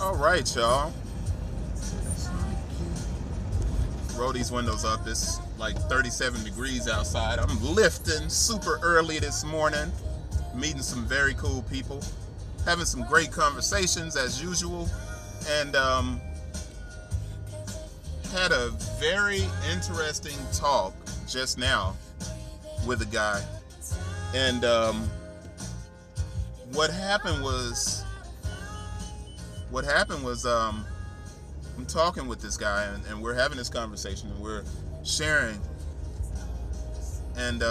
All right, y'all. Roll these windows up. It's like 37 degrees outside. I'm lifting super early this morning, meeting some very cool people, having some great conversations as usual, and had a very interesting talk just now with a guy. And what happened was I'm talking with this guy, and we're having this conversation, and we're sharing, and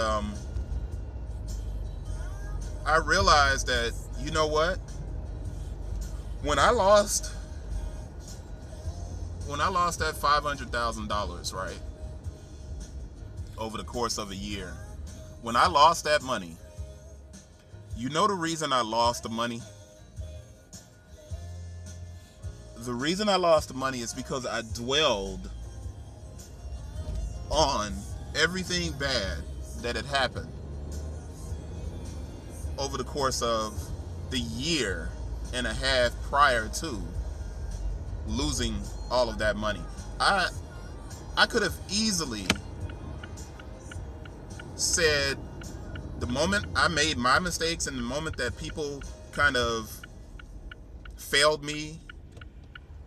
I realized that, you know what, when I lost that $500,000, right, over the course of a year, when I lost that money, you know the reason I lost the money? The reason I lost the money is because I dwelled on everything bad that had happened over the course of the year and a half prior to losing all of that money. I could have easily said, the moment I made my mistakes and the moment that people kind of failed me,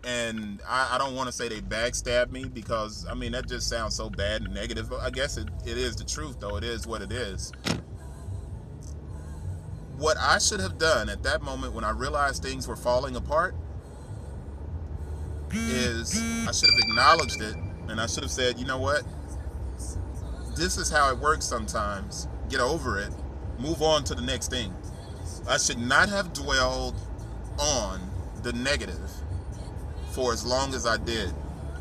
and I don't want to say they backstabbed me, because I mean that just sounds so bad and negative. I guess it is the truth, though. It is what it is. What I should have done at that moment when I realized things were falling apart is I should have acknowledged it, and I should have said, you know what, this is how it works sometimes. Get over it, move on to the next thing. I should not have dwelled on the negative for as long as I did.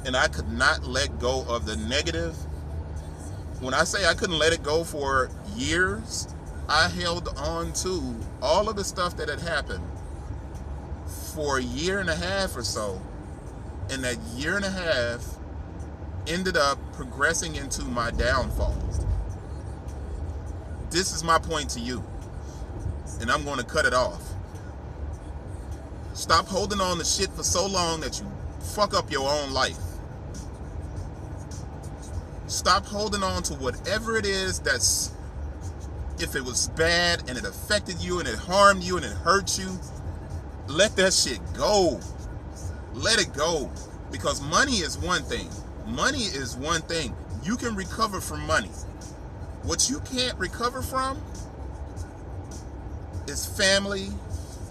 And I could not let go of the negative. When I say I couldn't let it go for years, I held on to all of the stuff that had happened for a year and a half or so. And that year and a half ended up progressing into my downfall. This is my point to you, and I'm going to cut it off. Stop holding on to shit for so long that you fuck up your own life. Stop holding on to whatever it is that's, if it was bad and it affected you and it harmed you and it hurt you, let that shit go. Let it go. Because money is one thing. Money is one thing. You can recover from money. What you can't recover from is family,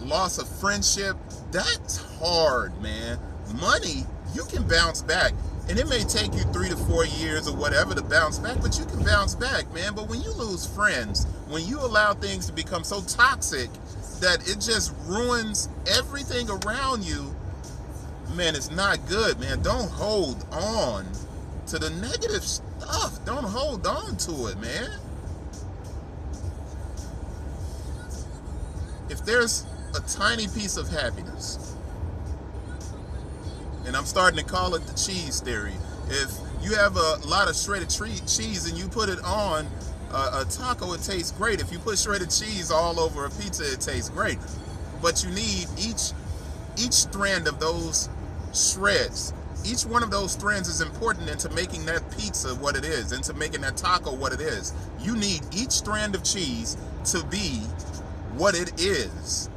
loss of friendship. That's hard, man. Money, you can bounce back. And it may take you 3 to 4 years or whatever to bounce back, but you can bounce back, man. But when you lose friends, when you allow things to become so toxic that it just ruins everything around you, man, it's not good, man. Don't hold on to the negative stuff. Don't hold on to it, man. If there's a tiny piece of happiness, and I'm starting to call it the cheese theory. If you have a lot of shredded cheese and you put it on a taco, it tastes great. If you put shredded cheese all over a pizza, it tastes great. But you need each strand of those shreds. Each one of those strands is important into making that pizza what it is, into making that taco what it is. You need each strand of cheese to be what it is.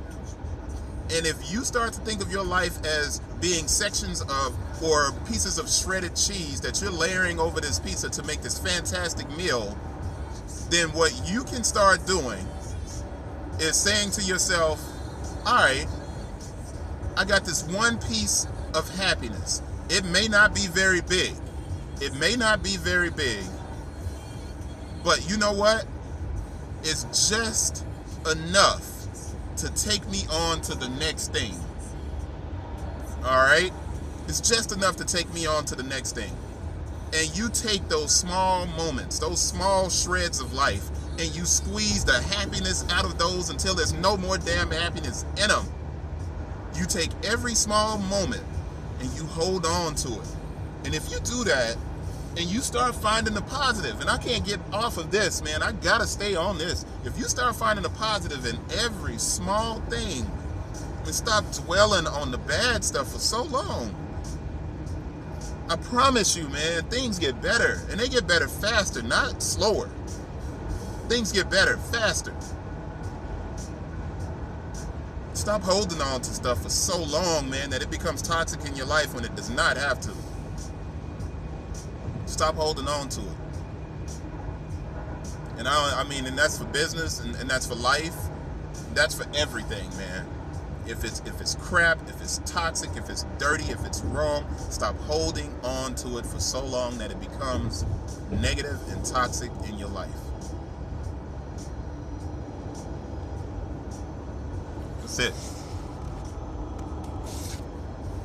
And if you start to think of your life as being sections of or pieces of shredded cheese that you're layering over this pizza to make this fantastic meal, then what you can start doing is saying to yourself, all right, I got this one piece of happiness. It may not be very big. It may not be very big. But you know what? It's just enough to take me on to the next thing. All right? It's just enough to take me on to the next thing. And you take those small moments, those small shreds of life, and you squeeze the happiness out of those until there's no more damn happiness in them. You take every small moment and you hold on to it. And if you do that, and you start finding the positive, and I can't get off of this, man, I gotta stay on this. If you start finding the positive in every small thing, stop dwelling on the bad stuff for so long. I promise you, man, things get better, and they get better faster, not slower. Things get better faster. Stop holding on to stuff for so long, man, that it becomes toxic in your life when it does not have to. Stop holding on to it. And I mean, and that's for business, and that's for life. That's for everything, man. If it's crap, if it's toxic, if it's dirty, if it's wrong, stop holding on to it for so long that it becomes negative and toxic in your life. That's it.